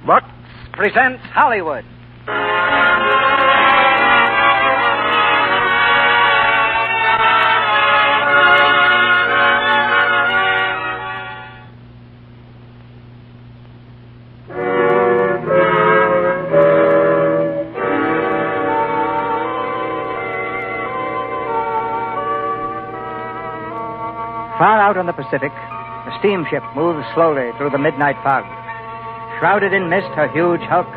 Books presents Hollywood. Far out on the Pacific, a steamship moves slowly through the midnight fog. Shrouded in mist, her huge hulk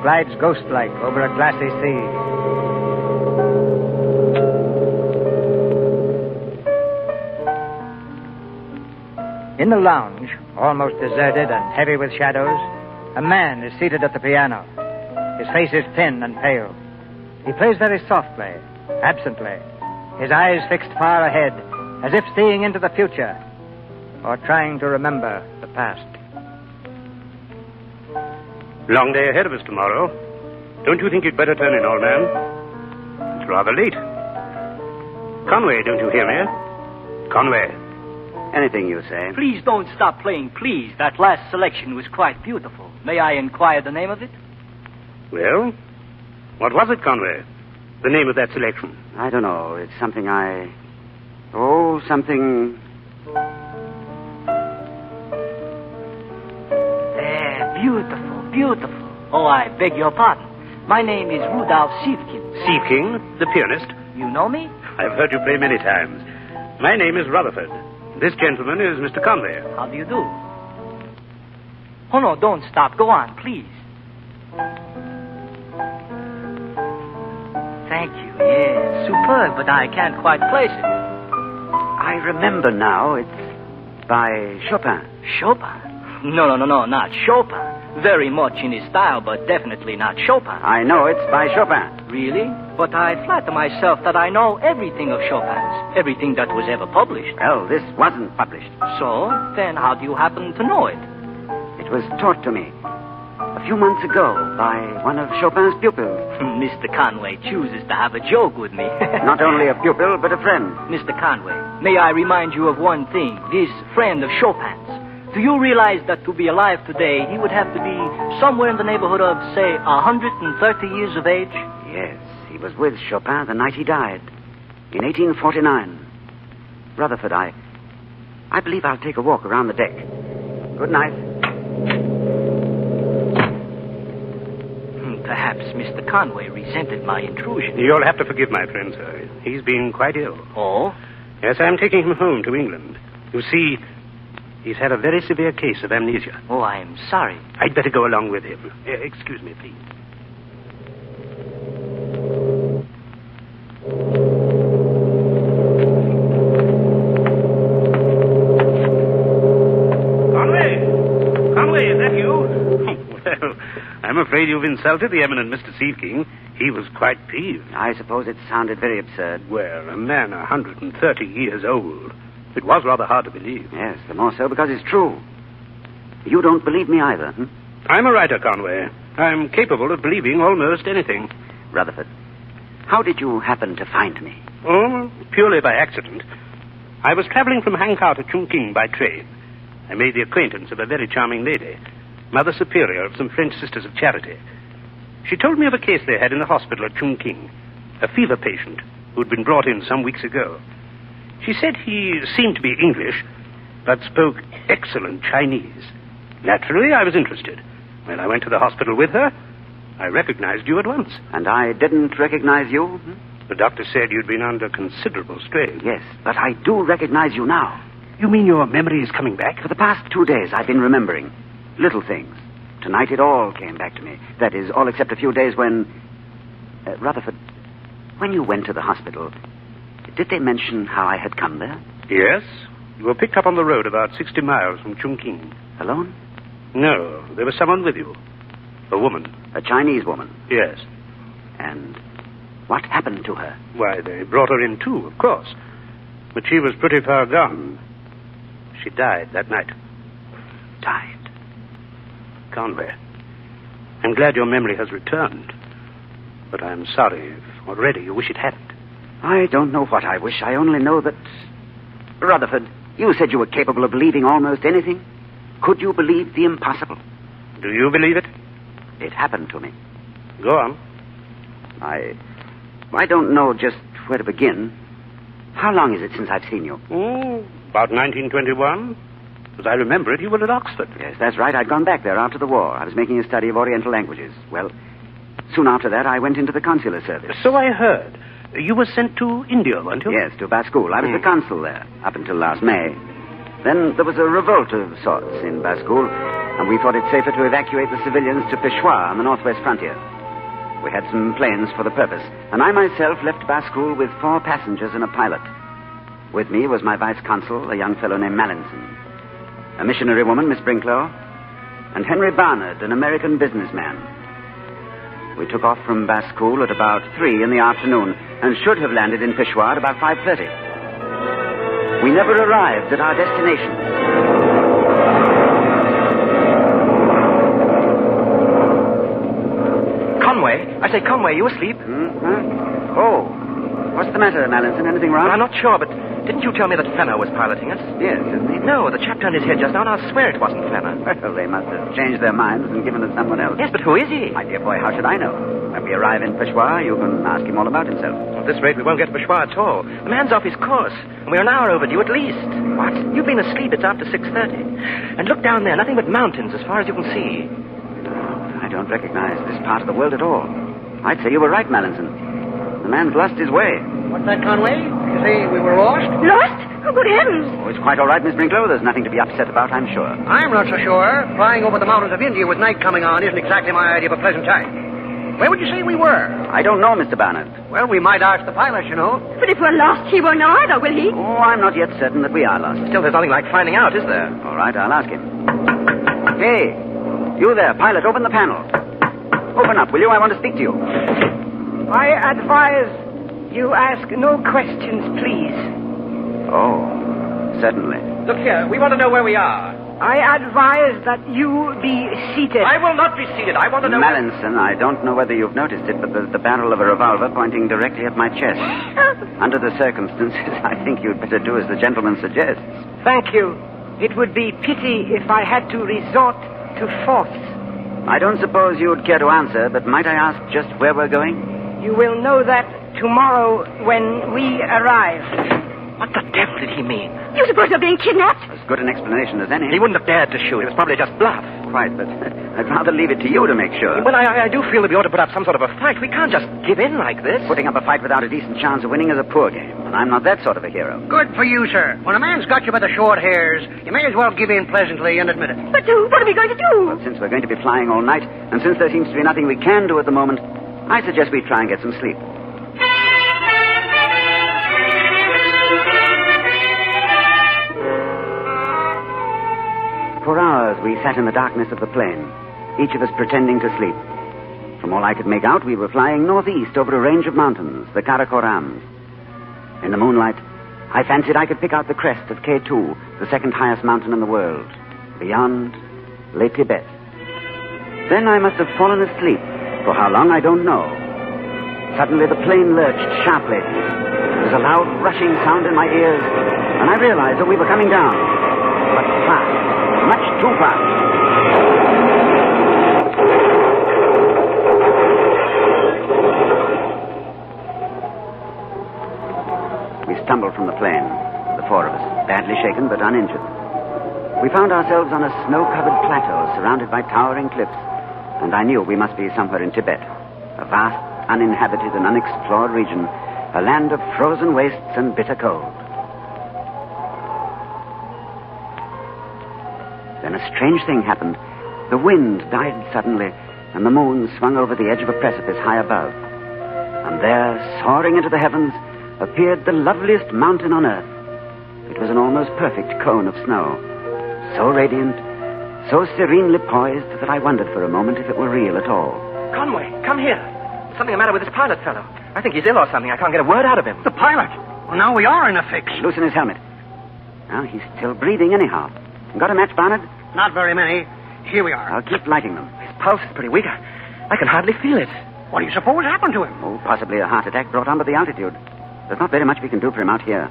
glides ghost-like over a glassy sea. In the lounge, almost deserted and heavy with shadows, a man is seated at the piano. His face is thin and pale. He plays very softly, absently, his eyes fixed far ahead, as if seeing into the future or trying to remember the past. Long day ahead of us tomorrow. Don't you think you'd better turn in, old man? It's rather late. Conway, don't you hear me? Conway. Anything you say. Please don't stop playing, please. That last selection was quite beautiful. May I inquire the name of it? Well, what was it, Conway? The name of that selection? I don't know. It's something something... Beautiful, beautiful. Oh, I beg your pardon. My name is Rudolph Sievkin. Sievkin, the pianist? You know me? I've heard you play many times. My name is Rutherford. This gentleman is Mr. Conway. How do you do? Oh, no, don't stop. Go on, please. Thank you. Yes, superb, but I can't quite place it. I remember now. It's by Chopin. Chopin? No, not Chopin. Very much in his style, but definitely not Chopin. I know it's by Chopin. Really? But I flatter myself that I know everything of Chopin's. Everything that was ever published. Well, this wasn't published. So? Then how do you happen to know it? It was taught to me a few months ago by one of Chopin's pupils. Mr. Conway chooses to have a joke with me. Not only a pupil, but a friend. Mr. Conway, may I remind you of one thing? This friend of Chopin's. Do you realize that to be alive today, he would have to be somewhere in the neighborhood of, say, 130 years of age? Yes, he was with Chopin the night he died, in 1849. Rutherford, I believe I'll take a walk around the deck. Good night. Perhaps Mr. Conway resented my intrusion. You'll have to forgive my friend, sir. He's been quite ill. Oh? Yes, I'm taking him home to England. You see, he's had a very severe case of amnesia. Oh, I'm sorry. I'd better go along with him. Excuse me, please. Conway, is that you? Well, I'm afraid you've insulted the eminent Mr. Sievking. He was quite peeved. I suppose it sounded very absurd. Well, a man 130 years old. It was rather hard to believe. Yes, the more so because it's true. You don't believe me either, hmm? I'm a writer, Conway. I'm capable of believing almost anything. Rutherford, how did you happen to find me? Oh, purely by accident. I was traveling from Hankow to Chungking by train. I made the acquaintance of a very charming lady, Mother Superior of some French Sisters of Charity. She told me of a case they had in the hospital at Chungking, a fever patient who'd been brought in some weeks ago. She said he seemed to be English, but spoke excellent Chinese. Naturally, I was interested. When I went to the hospital with her, I recognized you at once. And I didn't recognize you? Hmm? The doctor said you'd been under considerable strain. Yes, but I do recognize you now. You mean your memory is coming back? For the past 2 days, I've been remembering little things. Tonight, it all came back to me. That is, all except a few days when... Rutherford, when you went to the hospital, did they mention how I had come there? Yes. You were picked up on the road about 60 miles from Chungking. Alone? No, there was someone with you. A woman. A Chinese woman? Yes. And what happened to her? Why, they brought her in too, of course. But she was pretty far gone. She died that night. Died? Conway, I'm glad your memory has returned. But I'm sorry if already you wish it hadn't. I don't know what I wish. I only know that... Rutherford, you said you were capable of believing almost anything. Could you believe the impossible? Do you believe it? It happened to me. Go on. I don't know just where to begin. How long is it since I've seen you? About 1921. As I remember it, you were at Oxford. Yes, that's right. I'd gone back there after the war. I was making a study of Oriental languages. Well, soon after that, I went into the consular service. So I heard. You were sent to India, weren't you? Yes, to Baskool. I was the consul there, up until last May. Then there was a revolt of sorts in Baskool, and we thought it safer to evacuate the civilians to Peshawar on the northwest frontier. We had some planes for the purpose, and I myself left Baskool with 4 passengers and a pilot. With me was my vice-consul, a young fellow named Mallinson, a missionary woman, Miss Brinklow, and Henry Barnard, an American businessman. We took off from Baskool at about 3 in the afternoon and should have landed in Peshawar at about 5:30. We never arrived at our destination. Conway, you asleep? Oh, what's the matter, Mallinson? Anything wrong? I'm not sure, but didn't you tell me that Fenner was piloting us? Yes, isn't he? No, the chap turned his head just now, and I'll swear it wasn't Fenner. Well, they must have changed their minds and given it someone else. Yes, but who is he? My dear boy, how should I know? When we arrive in Peshawar, you can ask him all about himself. At this rate, we won't get to Peshawar at all. The man's off his course, and we're an hour overdue at least. What? You've been asleep. It's after 6:30. And look down there, nothing but mountains as far as you can see. I don't recognize this part of the world at all. I'd say you were right, Mallinson. The man's lost his way. What's that, Conway? You say we were lost? Lost? Oh, good heavens. Oh, it's quite all right, Miss Brinklow. There's nothing to be upset about, I'm sure. I'm not so sure. Flying over the mountains of India with night coming on isn't exactly my idea of a pleasant time. Where would you say we were? I don't know, Mr. Barnard. Well, we might ask the pilot, you know. But if we're lost, he won't know either, will he? Oh, I'm not yet certain that we are lost. Still, there's nothing like finding out, is there? All right, I'll ask him. Hey, you there, pilot, open the panel. Open up, will you? I want to speak to you. I advise you ask no questions, please. Oh, certainly. Look here, we want to know where we are. I advise that you be seated. I will not be seated. I want to know... Mallinson, I don't know whether you've noticed it, but there's the barrel of a revolver pointing directly at my chest. Under the circumstances, I think you'd better do as the gentleman suggests. Thank you. It would be pity if I had to resort to force. I don't suppose you'd care to answer, but might I ask just where we're going? You will know that tomorrow when we arrive. What the devil did he mean? You suppose we're being kidnapped? As good an explanation as any. He wouldn't have dared to shoot. It was probably just bluff. Quite, but I'd rather leave it to you to make sure. Well, I do feel that we ought to put up some sort of a fight. We can't just give in like this. Putting up a fight without a decent chance of winning is a poor game, and I'm not that sort of a hero. Good for you, sir. When a man's got you by the short hairs, you may as well give in pleasantly and admit it. But what are we going to do? Well, since we're going to be flying all night, and since there seems to be nothing we can do at the moment, I suggest we try and get some sleep. For hours, we sat in the darkness of the plain, each of us pretending to sleep. From all I could make out, we were flying northeast over a range of mountains, the Karakorams. In the moonlight, I fancied I could pick out the crest of K2, the second highest mountain in the world. Beyond lay Tibet. Then I must have fallen asleep. For how long, I don't know. Suddenly, the plane lurched sharply. There was a loud rushing sound in my ears, and I realized that we were coming down. But fast. Much too fast. We stumbled from the plane, the 4 of us, badly shaken but uninjured. We found ourselves on a snow-covered plateau surrounded by towering cliffs, and I knew we must be somewhere in Tibet, a vast, uninhabited and unexplored region, a land of frozen wastes and bitter cold. Then a strange thing happened. The wind died suddenly, and the moon swung over the edge of a precipice high above. And there, soaring into the heavens, appeared the loveliest mountain on earth. It was an almost perfect cone of snow, so radiant, so serenely poised that I wondered for a moment if it were real at all. Conway, come here. There's something the matter with this pilot fellow. I think he's ill or something. I can't get a word out of him. The pilot? Well, now we are in a fix. Loosen his helmet. Now, he's still breathing anyhow. Got a match, Barnard? Not very many. Here we are. I'll keep lighting them. His pulse is pretty weak. I can hardly feel it. What do you suppose happened to him? Oh, possibly a heart attack brought on by the altitude. There's not very much we can do for him out here.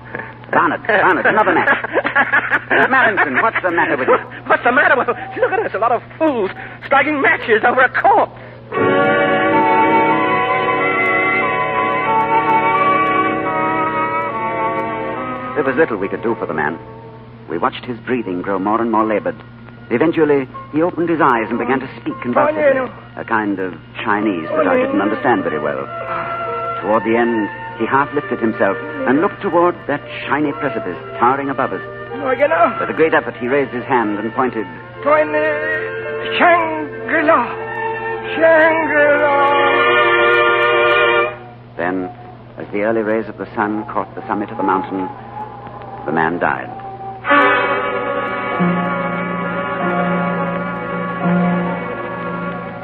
Barnett, another match. Mallinson, what's the matter with you? What's the matter with you? Look at us, a lot of fools striking matches over a corpse. There was little we could do for the man. We watched his breathing grow more and more labored. Eventually, he opened his eyes and began to speak convulsively, a kind of Chinese that I didn't understand very well. Toward the end, he half lifted himself and looked toward that shiny precipice towering above us. With a great effort, he raised his hand and pointed. Shangri-La! Shangri-La! Then, as the early rays of the sun caught the summit of the mountain, the man died.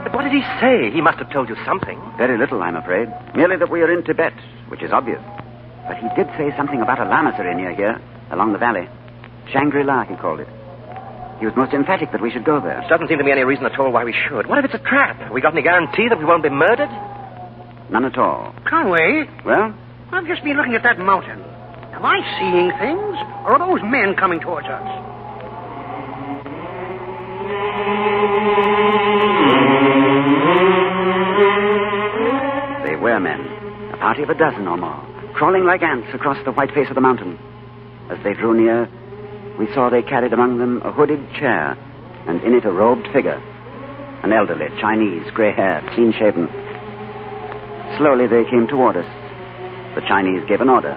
But what did he say? He must have told you something. Very little, I'm afraid. Merely that we are in Tibet, which is obvious. But he did say something about a lamasery near here, along the valley. Shangri-La, he called it. He was most emphatic that we should go there. There doesn't seem to be any reason at all why we should. What if it's a trap? Have we got any guarantee that we won't be murdered? None at all. Conway, Well? I've just been looking at that mountain. Am I seeing things, or are those men coming towards us? They were men, a party of a dozen or more, crawling like ants across the white face of the mountain. As they drew near, we saw they carried among them a hooded chair, and in it a robed figure, an elderly, Chinese, grey-haired, clean-shaven. Slowly they came toward us. The Chinese gave an order.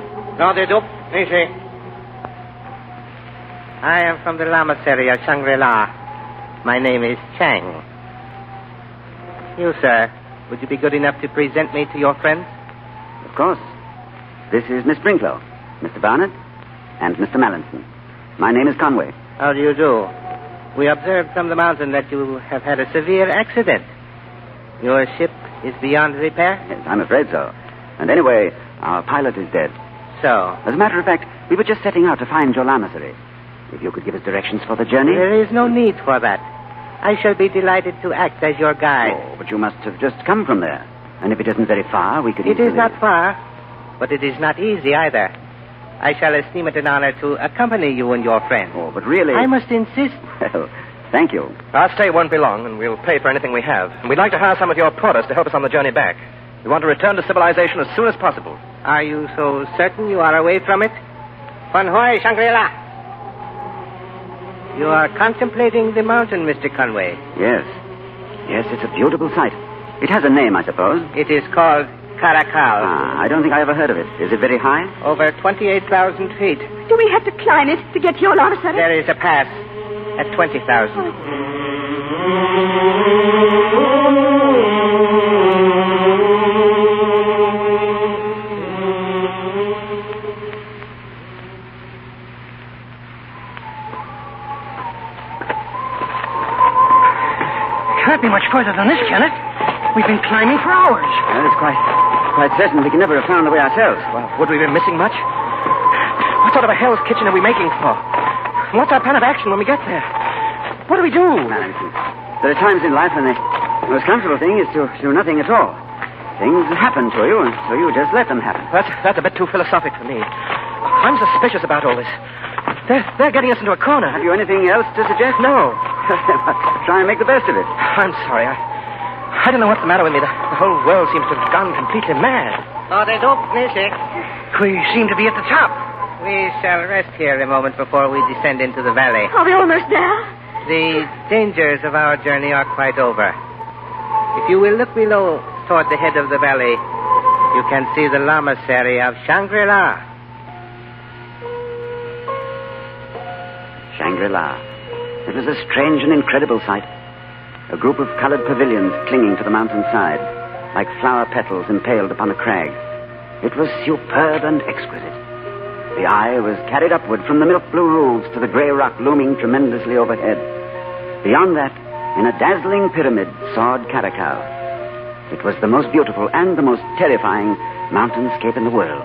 I am from the lamasery of Shangri-La. My name is Chang. You, sir, would you be good enough to present me to your friends? Of course. This is Miss Brinklow, Mr. Barnett, and Mr. Mallinson. My name is Conway. How do you do? We observed from the mountain that you have had a severe accident. Your ship is beyond repair? Yes, I'm afraid so. And anyway, our pilot is dead. So? As a matter of fact, we were just setting out to find your lamasery. If you could give us directions for the journey. There is no need for that. I shall be delighted to act as your guide. Oh, but you must have just come from there. And if it isn't very far, we could It easily... is not far, but it is not easy either. I shall esteem it an honor to accompany you and your friend. Oh, but really... I must insist. Well, thank you. Our stay won't be long, and we'll pay for anything we have. And we'd like to hire some of your porters to help us on the journey back. We want to return to civilization as soon as possible. Are you so certain you are away from it? Fun Hoi, Shangri-La. You are contemplating the mountain, Mr. Conway. Yes. Yes, it's a beautiful sight. It has a name, I suppose. It is called Caracal. I don't think I ever heard of it. Is it very high? Over 28,000 feet. Do we have to climb it to get to your lamasery? There is a pass at 20,000. Can't be much further than this, can it? We've been climbing for hours. Well, it's quite certain we can never have found the way ourselves. Well, would we be missing much? What sort of a Hell's Kitchen are we making for? What's our plan of action when we get there? What do we do? Mallinson, there are times in life when the most comfortable thing is to do nothing at all. Things happen to you, and so you just let them happen. That's a bit too philosophic for me. I'm suspicious about all this. They're getting us into a corner. Have you anything else to suggest? No. Try and make the best of it. I'm sorry. I don't know what's the matter with me. The whole world seems to have gone completely mad. We seem to be at the top. We shall rest here a moment before we descend into the valley. Are we almost there? The dangers of our journey are quite over. If you will look below toward the head of the valley, you can see the lamasery of Shangri-La. Shangri-La. It was a strange and incredible sight. A group of colored pavilions clinging to the mountainside, like flower petals impaled upon a crag. It was superb and exquisite. The eye was carried upward from the milk-blue roofs to the gray rock looming tremendously overhead. Beyond that, in a dazzling pyramid, soared Caracal. It was the most beautiful and the most terrifying mountainscape in the world.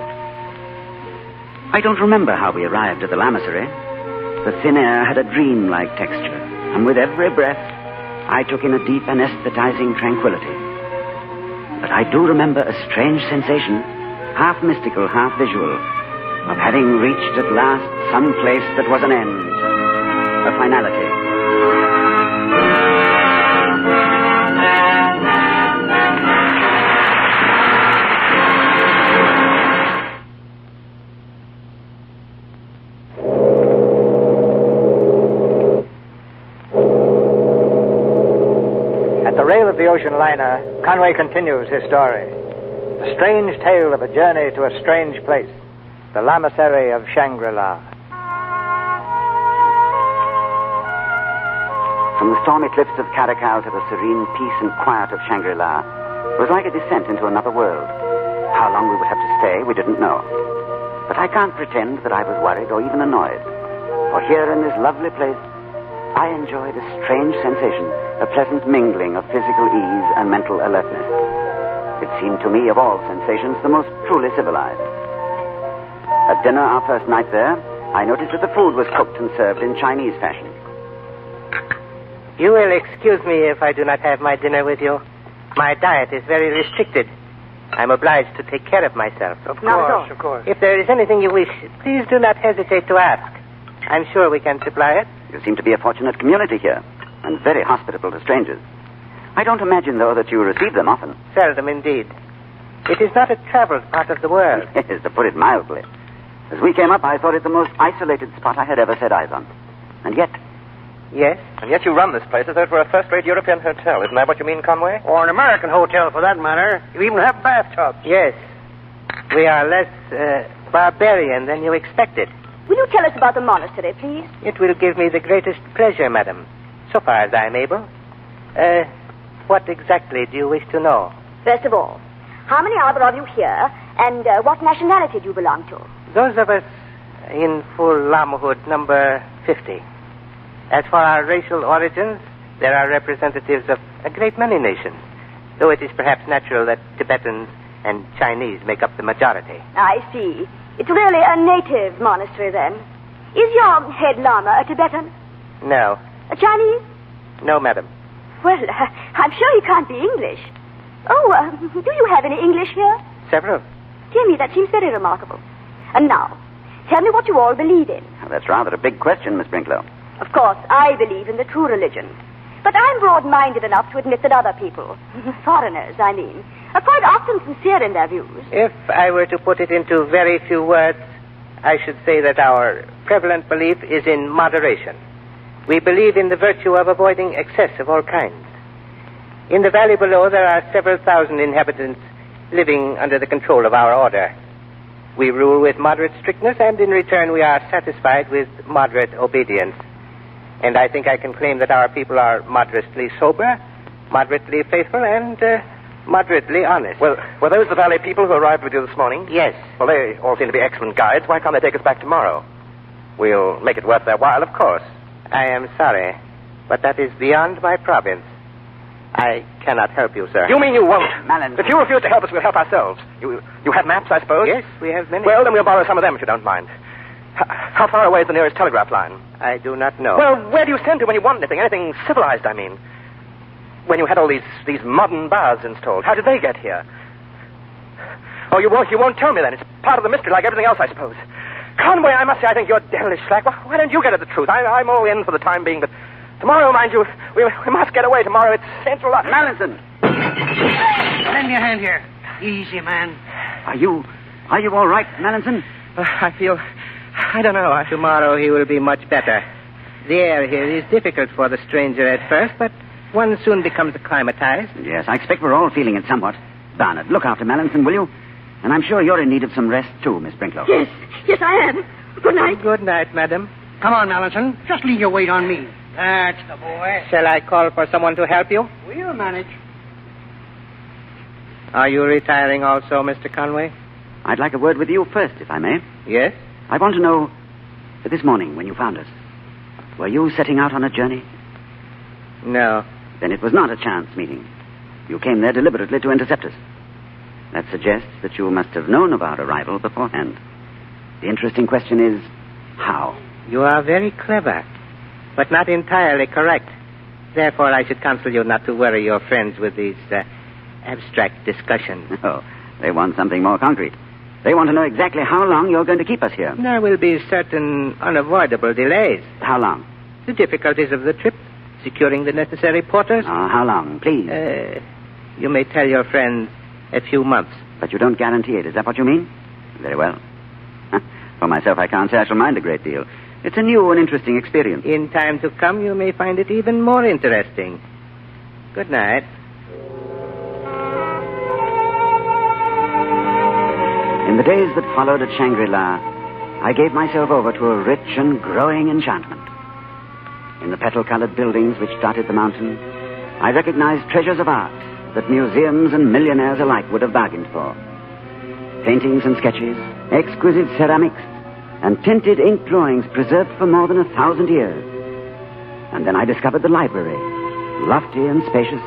I don't remember how we arrived at the lamasery. The thin air had a dream-like texture, and with every breath, I took in a deep anesthetizing tranquility. But I do remember a strange sensation half mystical, half visual, of having reached at last some place that was an end, a finality. At the rail of the ocean liner, Conway continues his story. The strange tale of a journey to a strange place, the monastery of Shangri-La. From the stormy cliffs of Caracal to the serene peace and quiet of Shangri-La was like a descent into another world. How long we would have to stay, we didn't know. But I can't pretend that I was worried or even annoyed. For here in this lovely place, I enjoyed a strange sensation, a pleasant mingling of physical ease and mental alertness. It seemed to me, of all sensations, the most truly civilized. At dinner, our first night there, I noticed that the food was cooked and served in Chinese fashion. You will excuse me if I do not have my dinner with you. My diet is very restricted. I'm obliged to take care of myself. Of course. If there is anything you wish, please do not hesitate to ask. I'm sure we can supply it. You seem to be a fortunate community here, and very hospitable to strangers. I don't imagine, though, that you receive them often. Seldom indeed. It is not a traveled part of the world. Yes, to put it mildly. As we came up, I thought it the most isolated spot I had ever set eyes on. And yet... Yes? And yet you run this place as though it were a first-rate European hotel. Isn't that what you mean, Conway? Or an American hotel, for that matter. You even have bathtubs. Yes. We are less barbarian than you expected. Will you tell us about the monastery, please? It will give me the greatest pleasure, madam, so far as I am able. What exactly do you wish to know? First of all, how many are there of you here, and what nationality do you belong to? Those of us in full Lamahood number 50. As for our racial origins, there are representatives of a great many nations, though it is perhaps natural that Tibetans and Chinese make up the majority. I see. It's really a native monastery, then. Is your head Lama a Tibetan? No. A Chinese? No, madam. Well, I'm sure he can't be English. Oh, do you have any English here? Several. Dear me, that seems very remarkable. And now, tell me what you all believe in. Well, that's rather a big question, Miss Brinklow. Of course, I believe in the true religion. But I'm broad-minded enough to admit that other people, foreigners, I mean, are quite often sincere in their views. If I were to put it into very few words, I should say that our prevalent belief is in moderation. We believe in the virtue of avoiding excess of all kinds. In the valley below, there are several thousand inhabitants living under the control of our order. We rule with moderate strictness, and in return we are satisfied with moderate obedience. And I think I can claim that our people are moderately sober, moderately faithful, and moderately honest. Well, were those the valley people who arrived with you this morning? Yes. Well, they all seem to be excellent guides. Why can't they take us back tomorrow? We'll make it worth their while, of course. I am sorry, but that is beyond my province. I cannot help you, sir. You mean you won't? Malin. If you refuse to help us, we'll help ourselves. You have maps, I suppose? Yes, we have many. Well, then we'll borrow some of them, if you don't mind. How far away is the nearest telegraph line? I do not know. Well, where do you send to when you want anything? Anything civilized, I mean. When you had all these modern baths installed, how did they get here? Oh, you won't tell me then. It's part of the mystery, like everything else, I suppose. Conway, I must say, I think you're devilish slack. Why don't you get at the truth? I'm all in for the time being, but tomorrow, mind you, we must get away tomorrow. It's Central... Mallinson! Lend me a hand here. Easy, man. Are you all right, Mallinson? I feel... I don't know. Tomorrow he will be much better. The air here is difficult for the stranger at first, but one soon becomes acclimatized. Yes, I expect we're all feeling it somewhat. Barnard, look after Mallinson, will you? And I'm sure you're in need of some rest, too, Miss Brinklow. Yes, I am. Good night. Good night, madam. Come on, Mallinson. Just leave your weight on me. That's the boy. Shall I call for someone to help you? We'll manage. Are you retiring also, Mr. Conway? I'd like a word with you first, if I may. Yes? I want to know, this morning when you found us, were you setting out on a journey? No. Then it was not a chance meeting. You came there deliberately to intercept us. That suggests that you must have known of our arrival beforehand. The interesting question is, how? You are very clever, but not entirely correct. Therefore, I should counsel you not to worry your friends with these abstract discussions. Oh, they want something more concrete. They want to know exactly how long you're going to keep us here. There will be certain unavoidable delays. How long? The difficulties of the trip, securing the necessary porters. How long, please? You may tell your friends a few months. But you don't guarantee it. Is that what you mean? Very well. For myself, I can't say I shall mind a great deal. It's a new and interesting experience. In time to come, you may find it even more interesting. Good night. In the days that followed at Shangri-La, I gave myself over to a rich and growing enchantment. In the petal-colored buildings which dotted the mountain, I recognized treasures of art that museums and millionaires alike would have bargained for. Paintings and sketches, exquisite ceramics, and tinted ink drawings preserved for more than 1,000 years. And then I discovered the library, lofty and spacious,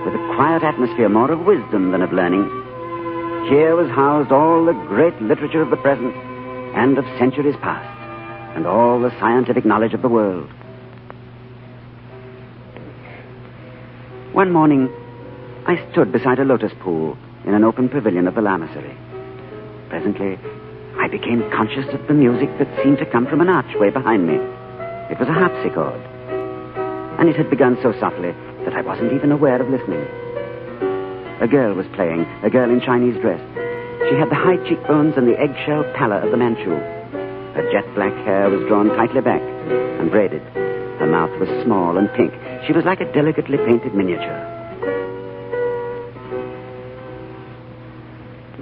with a quiet atmosphere more of wisdom than of learning. Here was housed all the great literature of the present and of centuries past, and all the scientific knowledge of the world. One morning, I stood beside a lotus pool in an open pavilion of the Lamasery. Presently, I became conscious of the music that seemed to come from an archway behind me. It was a harpsichord, and it had begun so softly that I wasn't even aware of listening. A girl was playing, a girl in Chinese dress. She had the high cheekbones and the eggshell pallor of the Manchu. Her jet-black hair was drawn tightly back and braided. Her mouth was small and pink. She was like a delicately painted miniature.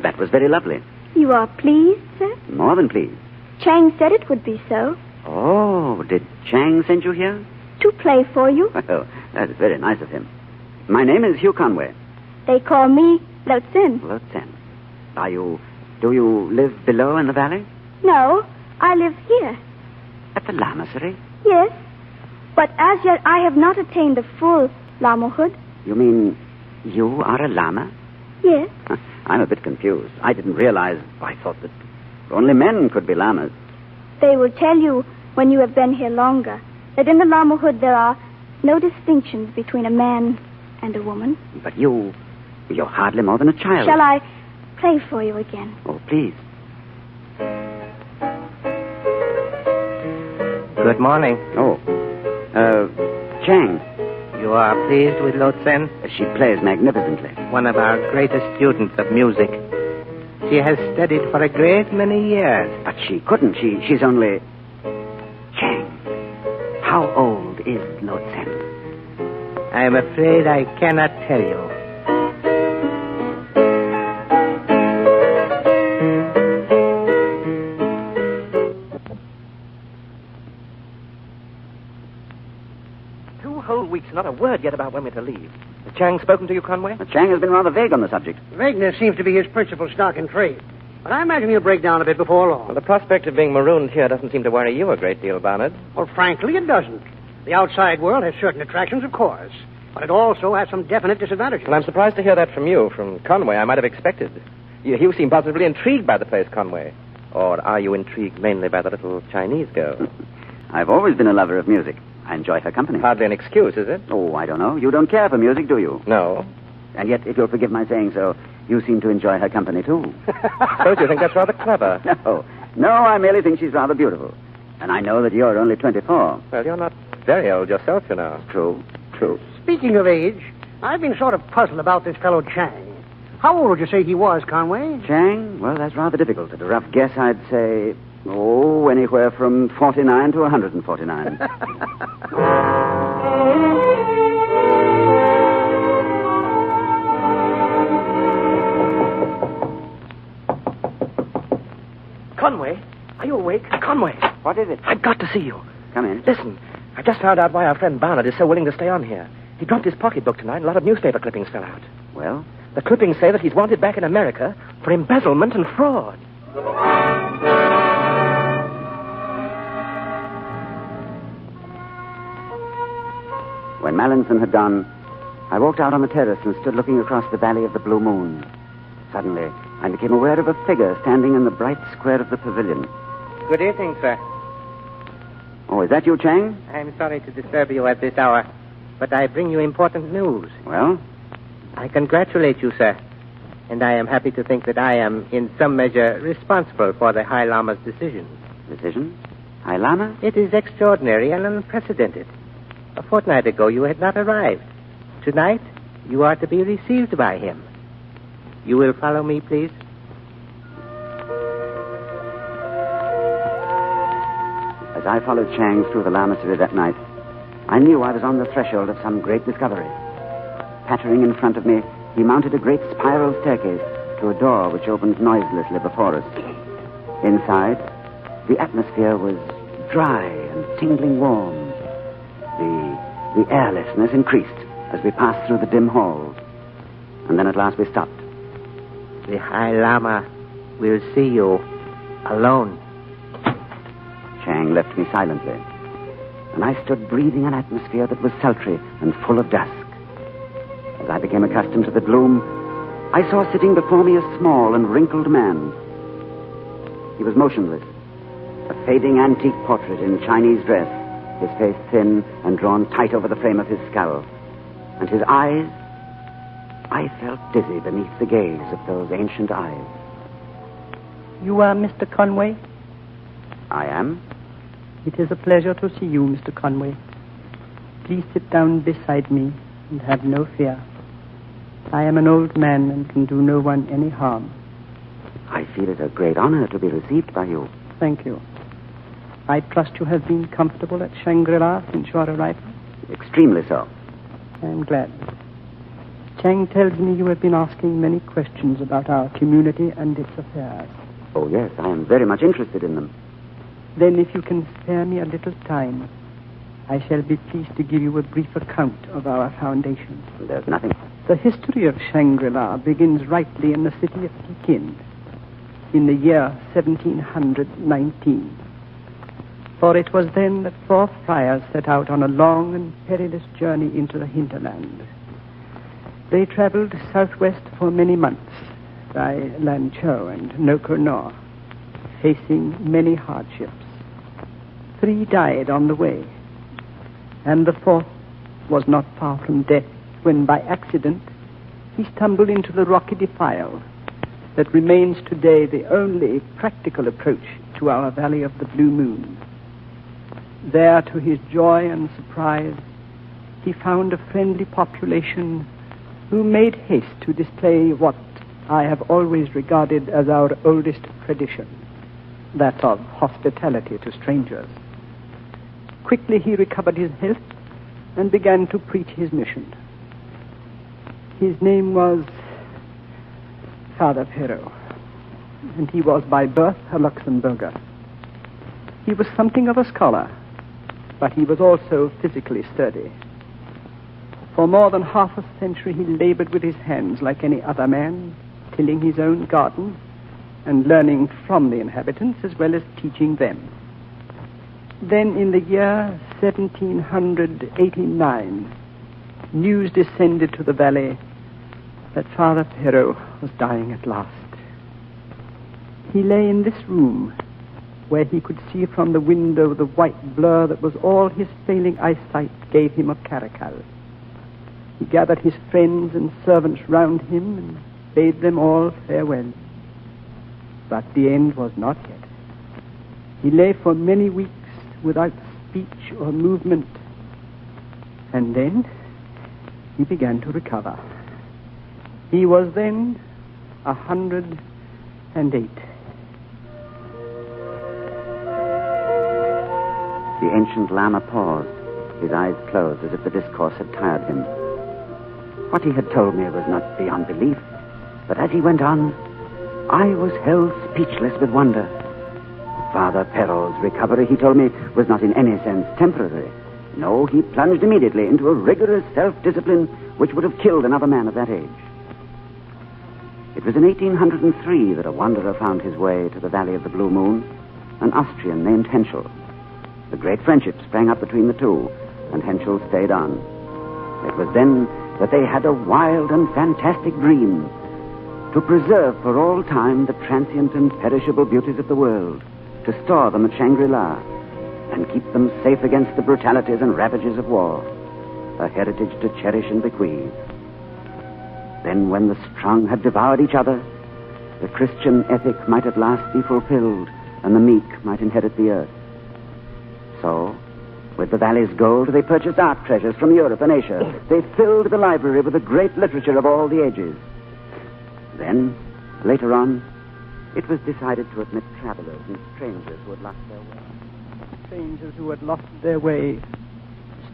That was very lovely. You are pleased, sir? More than pleased. Chang said it would be so. Oh, did Chang send you here? To play for you. Well, that is very nice of him. My name is Hugh Conway. They call me Lotzen. Lotzen. Do you live below in the valley? No, I live here. At the Lamasery? Yes. But as yet I have not attained the full Lamahood. You mean you are a Lama? Yes. I'm a bit confused. I didn't realize. I thought that only men could be Lamas. They will tell you when you have been here longer that in the Lamahood there are no distinctions between a man and a woman. But you're hardly more than a child. Shall I play for you again? Oh, please. Good morning. Oh. Chang. You are pleased with Lotzen? She plays magnificently. One of our greatest students of music. She has studied for a great many years. But she couldn't. She's only... Chang, how old is Lotzen? I am afraid I cannot tell you. Not a word yet about when we're to leave. Has Chang spoken to you, Conway? Chang has been rather vague on the subject. Vagueness seems to be his principal stock in trade. But I imagine he'll break down a bit before long. Well, the prospect of being marooned here doesn't seem to worry you a great deal, Barnard. Well, frankly, it doesn't. The outside world has certain attractions, of course. But it also has some definite disadvantages. Well, I'm surprised to hear that from you. From Conway, I might have expected. You seem positively intrigued by the place, Conway. Or are you intrigued mainly by the little Chinese girl? I've always been a lover of music. I enjoy her company. Hardly an excuse, is it? Oh, I don't know. You don't care for music, do you? No. And yet, if you'll forgive my saying so, you seem to enjoy her company, too. Don't you think that's rather clever? No, I merely think she's rather beautiful. And I know that you're only 24. Well, you're not very old yourself, you know. True. Speaking of age, I've been sort of puzzled about this fellow Chang. How old would you say he was, Conway? Chang? Well, that's rather difficult. At a rough guess, I'd say... anywhere from 49 to 149. Conway, are you awake? Conway. What is it? I've got to see you. Come in. Listen, I just found out why our friend Barnard is so willing to stay on here. He dropped his pocketbook tonight. A lot of newspaper clippings fell out. Well? The clippings say that he's wanted back in America for embezzlement and fraud. When Mallinson had gone, I walked out on the terrace and stood looking across the valley of the blue moon. Suddenly, I became aware of a figure standing in the bright square of the pavilion. Good evening, sir. Oh, is that you, Chang? I'm sorry to disturb you at this hour, but I bring you important news. Well? I congratulate you, sir. And I am happy to think that I am, in some measure, responsible for the High Lama's decision. Decision? High Lama? It is extraordinary and unprecedented. A fortnight ago, you had not arrived. Tonight, you are to be received by him. You will follow me, please? As I followed Chang through the lamasery that night, I knew I was on the threshold of some great discovery. Pattering in front of me, he mounted a great spiral staircase to a door which opened noiselessly before us. Inside, the atmosphere was dry and tingling warm. The airlessness increased as we passed through the dim halls. And then at last we stopped. The High Lama will see you alone. Chang left me silently, and I stood breathing an atmosphere that was sultry and full of dusk. As I became accustomed to the gloom, I saw sitting before me a small and wrinkled man. He was motionless, a fading antique portrait in Chinese dress, his face thin and drawn tight over the frame of his skull. And his eyes, I felt dizzy beneath the gaze of those ancient eyes. You are Mr. Conway? I am. It is a pleasure to see you, Mr. Conway. Please sit down beside me and have no fear. I am an old man and can do no one any harm. I feel it a great honor to be received by you. Thank you. I trust you have been comfortable at Shangri-La since your arrival? Extremely so. I am glad. Chang tells me you have been asking many questions about our community and its affairs. Oh, yes, I am very much interested in them. Then if you can spare me a little time, I shall be pleased to give you a brief account of our foundation. There's nothing. The history of Shangri-La begins rightly in the city of Pekin in the year 1719. For it was then that 4 friars set out on a long and perilous journey into the hinterland. They traveled southwest for many months by Lanzhou and Nokono, facing many hardships. 3 died on the way, and the 4th was not far from death when, by accident, he stumbled into the rocky defile that remains today the only practical approach to our Valley of the Blue Moon. There, to his joy and surprise, he found a friendly population who made haste to display what I have always regarded as our oldest tradition, that of hospitality to strangers. Quickly he recovered his health and began to preach his mission. His name was Father Perrault, and he was by birth a Luxembourger. He was something of a scholar, but he was also physically sturdy. For more than half a century he labored with his hands like any other man, tilling his own garden and learning from the inhabitants as well as teaching them. Then in the year 1789, news descended to the valley that Father Perrault was dying at last. He lay in this room where he could see from the window the white blur that was all his failing eyesight gave him of Caracal. He gathered his friends and servants round him and bade them all farewell. But the end was not yet. He lay for many weeks without speech or movement, and then he began to recover. He was then 108. The ancient Lama paused, his eyes closed as if the discourse had tired him. What he had told me was not beyond belief, but as he went on, I was held speechless with wonder. Father Perrault's recovery, he told me, was not in any sense temporary. No, he plunged immediately into a rigorous self-discipline which would have killed another man of that age. It was in 1803 that a wanderer found his way to the Valley of the Blue Moon, an Austrian named Henschel. A great friendship sprang up between the two, and Henschel stayed on. It was then that they had a wild and fantastic dream to preserve for all time the transient and perishable beauties of the world, to store them at Shangri-La, and keep them safe against the brutalities and ravages of war, a heritage to cherish and bequeath. Then when the strong had devoured each other, the Christian ethic might at last be fulfilled, and the meek might inherit the earth. So, with the valley's gold, they purchased art treasures from Europe and Asia. They filled the library with the great literature of all the ages. Then, later on, it was decided to admit travelers and strangers who had lost their way. Strangers who had lost their way.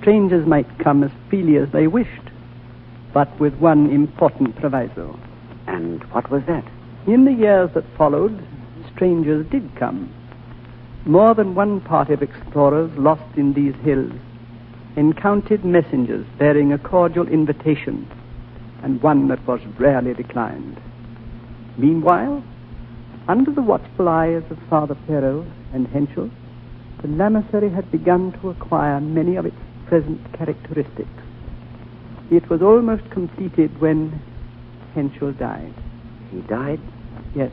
Strangers might come as freely as they wished, but with one important proviso. And what was that? In the years that followed, strangers did come. More than one party of explorers lost in these hills encountered messengers bearing a cordial invitation, and one that was rarely declined. Meanwhile, under the watchful eyes of Father Perrault and Henschel, the lamasery had begun to acquire many of its present characteristics. It was almost completed when Henschel died. He died? Yes.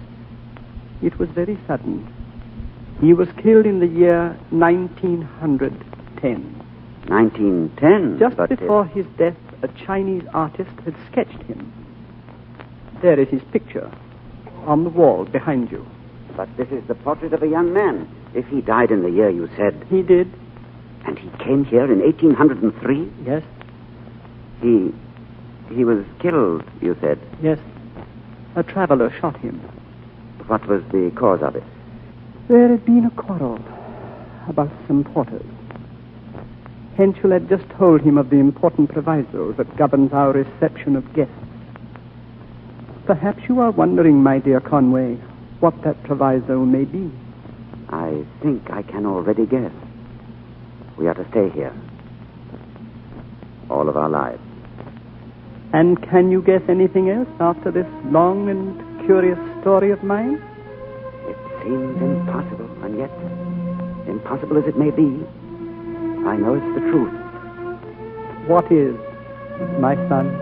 It was very sudden. He was killed in the year 1910. 1910? Just before his death, a Chinese artist had sketched him. There is his picture on the wall behind you. But this is the portrait of a young man. If he died in the year you said... He did. And he came here in 1803? Yes. He was killed, you said? Yes. A traveler shot him. What was the cause of it? There had been a quarrel about some porters. Henschel had just told him of the important proviso that governs our reception of guests. Perhaps you are wondering, my dear Conway, what that proviso may be. I think I can already guess. We are to stay here. All of our lives. And can you guess anything else after this long and curious story of mine? It seems impossible, and yet, impossible as it may be, I know it's the truth. What is, my son?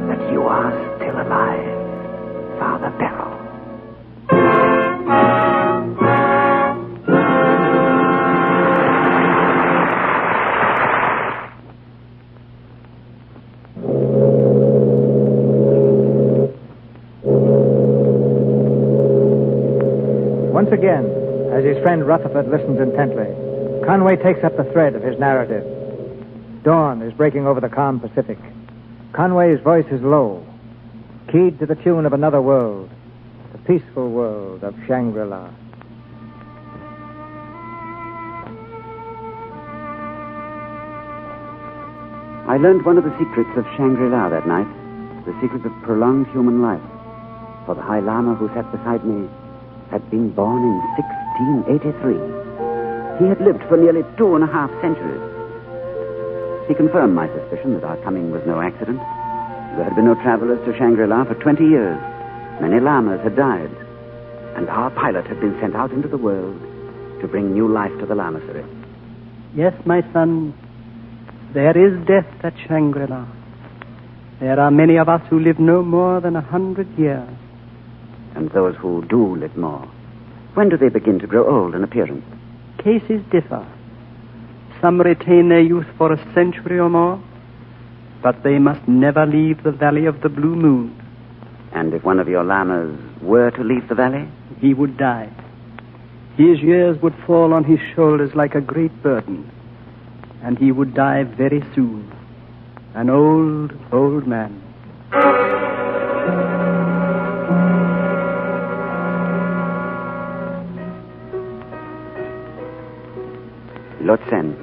That you are still alive, Father Perrault. Once again, as his friend Rutherford listens intently, Conway takes up the thread of his narrative. Dawn is breaking over the calm Pacific. Conway's voice is low, keyed to the tune of another world, the peaceful world of Shangri-La. I learned one of the secrets of Shangri-La that night, the secret of prolonged human life. For the High Lama who sat beside me had been born in 1683. He had lived for nearly 2.5 centuries. He confirmed my suspicion that our coming was no accident. There had been no travelers to Shangri-La for 20 years. Many lamas had died. And our pilot had been sent out into the world to bring new life to the lamasery. Yes, my son, there is death at Shangri-La. There are many of us who live no more than 100 years. And those who do live more, when do they begin to grow old in appearance? Cases differ. Some retain their youth for a century or more, but they must never leave the Valley of the Blue Moon. And if one of your lamas were to leave the valley? He would die. His years would fall on his shoulders like a great burden, and he would die very soon. An old, old man. Lotsen.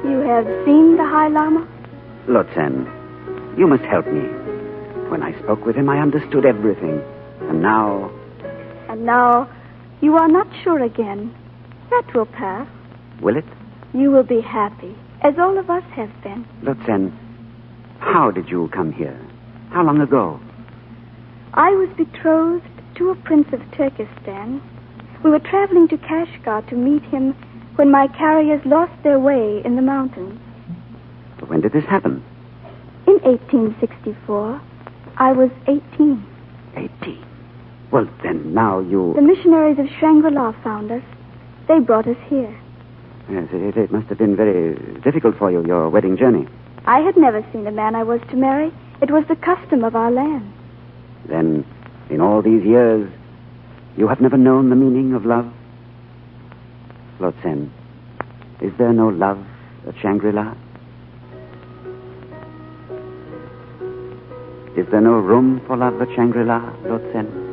You have seen the High Lama? Lotsen, you must help me. When I spoke with him, I understood everything. And now... And now, you are not sure again. That will pass. Will it? You will be happy, as all of us have been. Lotsen, how did you come here? How long ago? I was betrothed to a prince of Turkestan. We were traveling to Kashgar to meet him when my carriers lost their way in the mountains. When did this happen? In 1864. I was 18. 18? Well, then now you... The missionaries of Shangri-La found us. They brought us here. Yes, it must have been very difficult for you, your wedding journey. I had never seen the man I was to marry, It was the custom of our land. Then, in all these years, you have never known the meaning of love? Lotsen, is there no love at Shangri-La? Is there no room for love at Shangri-La, Lotsen?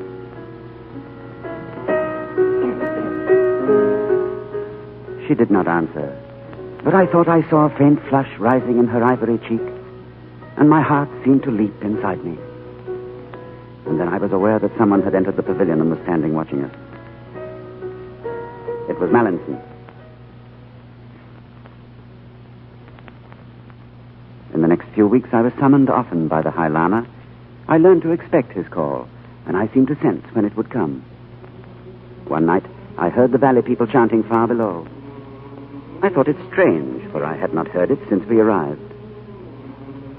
She did not answer, but I thought I saw a faint flush rising in her ivory cheek, and my heart seemed to leap inside me. And then I was aware that someone had entered the pavilion and was standing watching us. It was Mallinson. In the next few weeks, I was summoned often by the High Lama. I learned to expect his call, and I seemed to sense when it would come. One night, I heard the valley people chanting far below. I thought it strange, for I had not heard it since we arrived.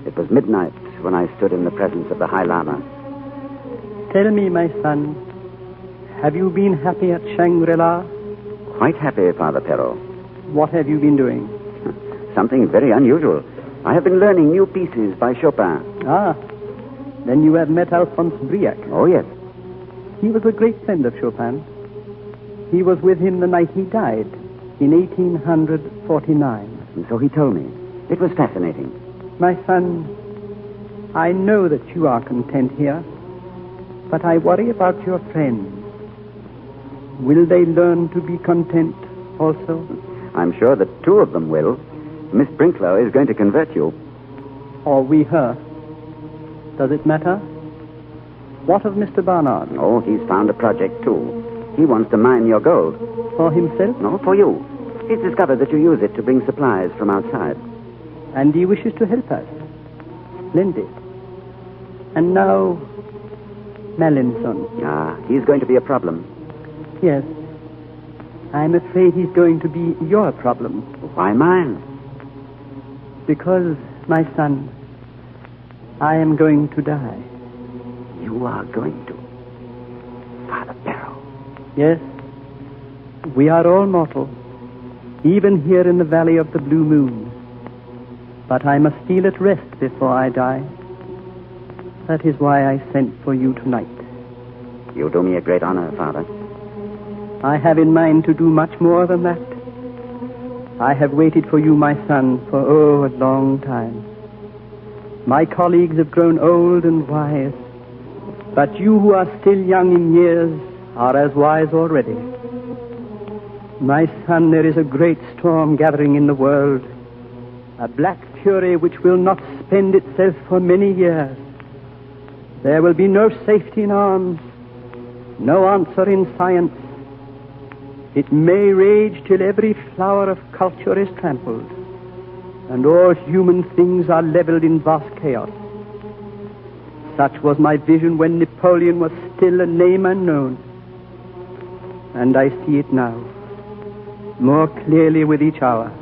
It was midnight when I stood in the presence of the High Lama. Tell me, my son, have you been happy at Shangri-La? Quite happy, Father Perrault. What have you been doing? Something very unusual. I have been learning new pieces by Chopin. Ah, then you have met Alphonse Briac. Oh, yes. He was a great friend of Chopin. He was with him the night he died, in 1849. And so he told me. It was fascinating. My son, I know that you are content here, but I worry about your friends. Will they learn to be content also? I'm sure that two of them will. Miss Brinklow is going to convert you. Or we her. Does it matter? What of Mr. Barnard? Oh, he's found a project, too. He wants to mine your gold. For himself? No, for you. He's discovered that you use it to bring supplies from outside. And he wishes to help us. Splendid. And now, Mallinson. Ah, he's going to be a problem. Yes. I'm afraid he's going to be your problem. Why mine? Because, my son, I am going to die. You are going to? Father Perrault. Yes. We are all mortal, even here in the Valley of the Blue Moon. But I must feel at rest before I die. That is why I sent for you tonight. You do me a great honor, Father. I have in mind to do much more than that. I have waited for you, my son, for, a long time. My colleagues have grown old and wise, but you who are still young in years are as wise already. My son, there is a great storm gathering in the world, a black fury which will not spend itself for many years. There will be no safety in arms, no answer in science. It may rage till every flower of culture is trampled, and all human things are leveled in vast chaos. Such was my vision when Napoleon was still a name unknown. And I see it now, more clearly with each hour.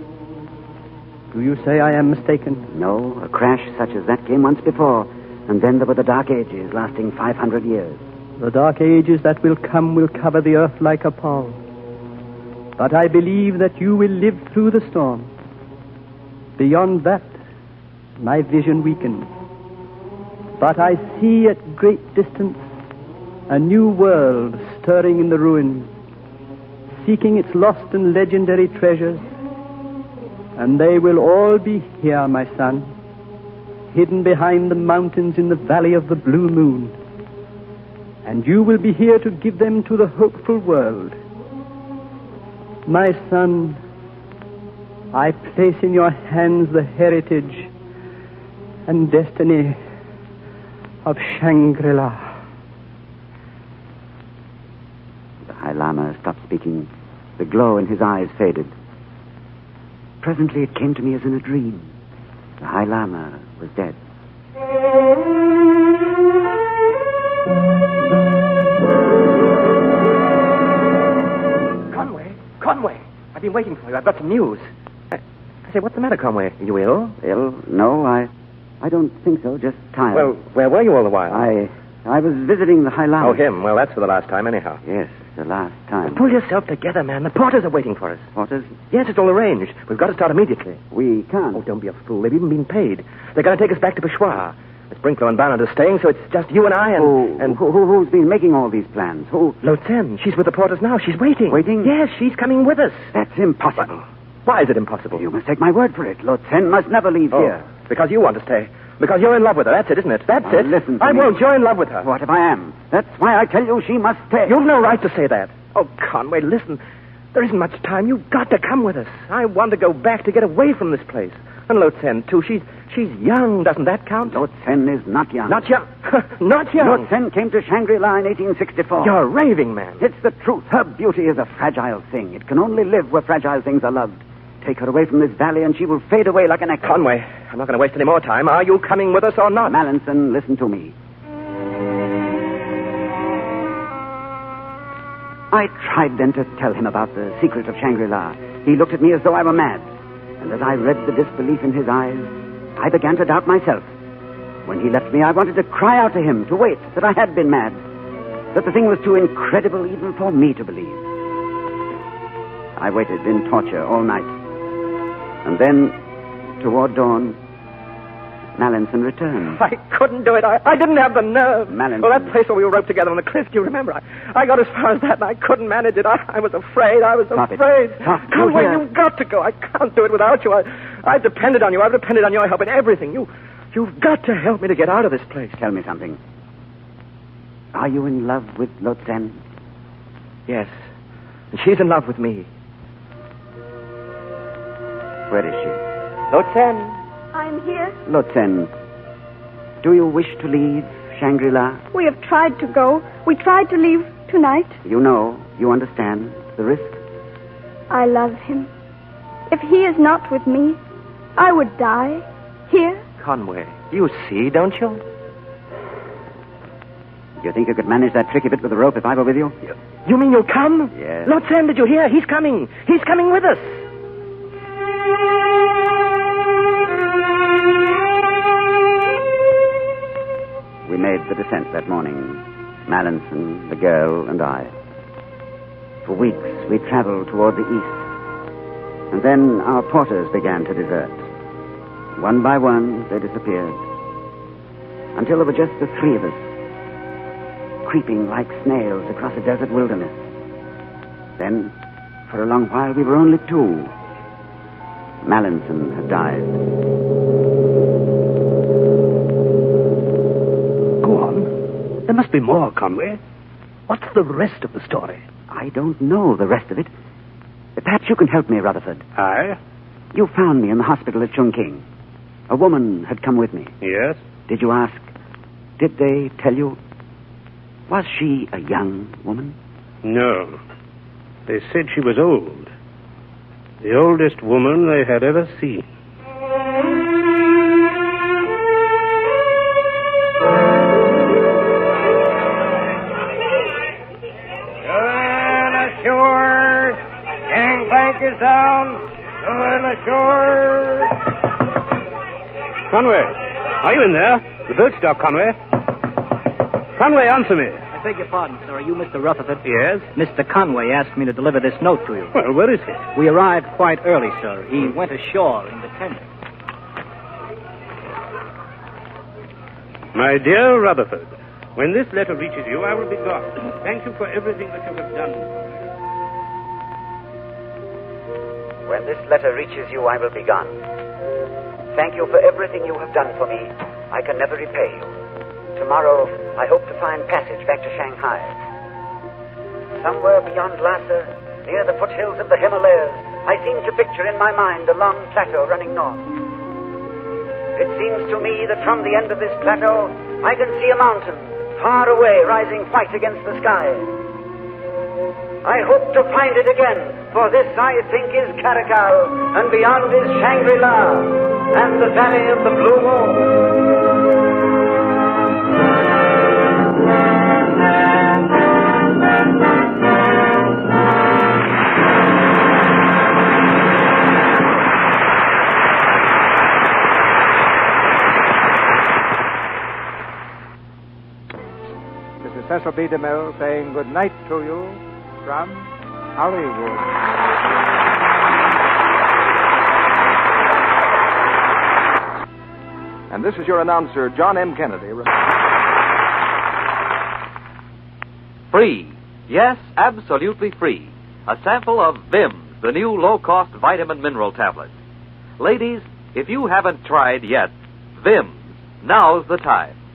Do you say I am mistaken? No, a crash such as that came once before, and then there were the Dark Ages lasting 500 years. The Dark Ages that will come will cover the earth like a pall. But I believe that you will live through the storm. Beyond that, my vision weakens. But I see at great distance a new world stirring in the ruins, seeking its lost and legendary treasures. And they will all be here, my son, hidden behind the mountains in the Valley of the Blue Moon. And you will be here to give them to the hopeful world. My son, I place in your hands the heritage and destiny of Shangri-La. The High Lama stopped speaking. The glow in his eyes faded. Presently it came to me as in a dream. The High Lama was dead. Conway, I've been waiting for you. I've got some news. I say, what's the matter, Conway? Are you ill? Ill? No, I don't think so. Just tired. Well, where were you all the while? I was visiting the High Lama. Oh, him. Well, that's for the last time, anyhow. Yes, the last time. Pull yourself together, man. The porters are waiting for us. Porters? Yes, it's all arranged. We've got to start immediately. We can't. Oh, don't be a fool. They've even been paid. They're going to take us back to Peshawar. Miss Brinklow and Barnard are staying, so it's just you and I and... Who's been making all these plans? Who? Lotsen. She's with the porters now. She's waiting. Waiting? Yes, she's coming with us. That's impossible. Why is it impossible? You must take my word for it. Lotsen must never leave here. Because you want to stay. Because you're in love with her. That's it, isn't it? That's it. Listen to I me. won't. You're in love with her. What if I am? That's why I tell you she must stay. You've no right to say that. Oh, Conway, listen. There isn't much time. You've got to come with us. I want to go back to get away from this place. And Lotsen, too. She's young. Doesn't that count? Lotsen is not young. Not young. Not young. Lotsen came to Shangri-La in 1864. You're raving, man. It's the truth. Her beauty is a fragile thing. It can only live where fragile things are loved. Take her away from this valley and she will fade away like an echo. Conway, I'm not going to waste any more time. Are you coming with us or not? Mallinson, listen to me. I tried then to tell him about the secret of Shangri-La. He looked at me as though I were mad. And as I read the disbelief in his eyes, I began to doubt myself. When he left me, I wanted to cry out to him, to wait, that I had been mad. That the thing was too incredible even for me to believe. I waited in torture all night. And then, toward dawn, Mallinson returned. I couldn't do it. I didn't have the nerve. Mallinson. Well, that place where we were roped together on the cliff, do you remember? I got as far as that and I couldn't manage it. I was afraid. Stop afraid. It. Stop. Conway, you've got to go. I can't do it without you. I depended on you. I've depended on your help in everything. You've got to help me to get out of this place. Tell me something. Are you in love with Lotsen? Yes. And she's in love with me. Where is she? Lotsen. I'm here. Lotsen, do you wish to leave Shangri-La? We have tried to go. We tried to leave tonight. You know, you understand the risk. I love him. If he is not with me, I would die. Here. Conway, you see, don't you? Do you think you could manage that tricky bit with the rope if I were with you? You mean you'll come? Yes. Lotsen, did you hear? He's coming. He's coming with us. We made the descent that morning, Mallinson, the girl, and I. For weeks, we traveled toward the east. And then our porters began to desert. One by one, they disappeared. Until there were just the three of us, creeping like snails across a desert wilderness. Then, for a long while, we were only two. Mallinson had died. Go on. There must be more, Conway. What's the rest of the story? I don't know the rest of it. Perhaps you can help me, Rutherford. Aye? You found me in the hospital at Chungking. A woman had come with me. Yes? Did you ask? Did they tell you? Was she a young woman? No. They said she was old. The oldest woman they had ever seen. Ashore! Gangplank is down! Ashore! Conway, are you in there? The boat stopped, Conway. Conway, answer me. I beg your pardon, sir. Are you Mr. Rutherford? Yes? Mr. Conway asked me to deliver this note to you. Well, where is he? We arrived quite early, sir. He went ashore in the tent. My dear Rutherford, when this letter reaches you, I will be gone. Thank you for everything that you have done. When this letter reaches you, I will be gone. Thank you for everything you have done for me. I can never repay you. Tomorrow, I hope to find passage back to Shanghai. Somewhere beyond Lhasa, near the foothills of the Himalayas, I seem to picture in my mind a long plateau running north. It seems to me that from the end of this plateau, I can see a mountain, far away, rising white against the sky. I hope to find it again, for this, I think, is Karakal, and beyond is Shangri-La, and the Valley of the Blue Moon. Mrs. Cecil B. DeMille saying good night to you from Hollywood. And this is your announcer, John M. Kennedy. Free. Yes, absolutely free. A sample of Vims, the new low-cost vitamin mineral tablet. Ladies, if you haven't tried yet, Vims, now's the time.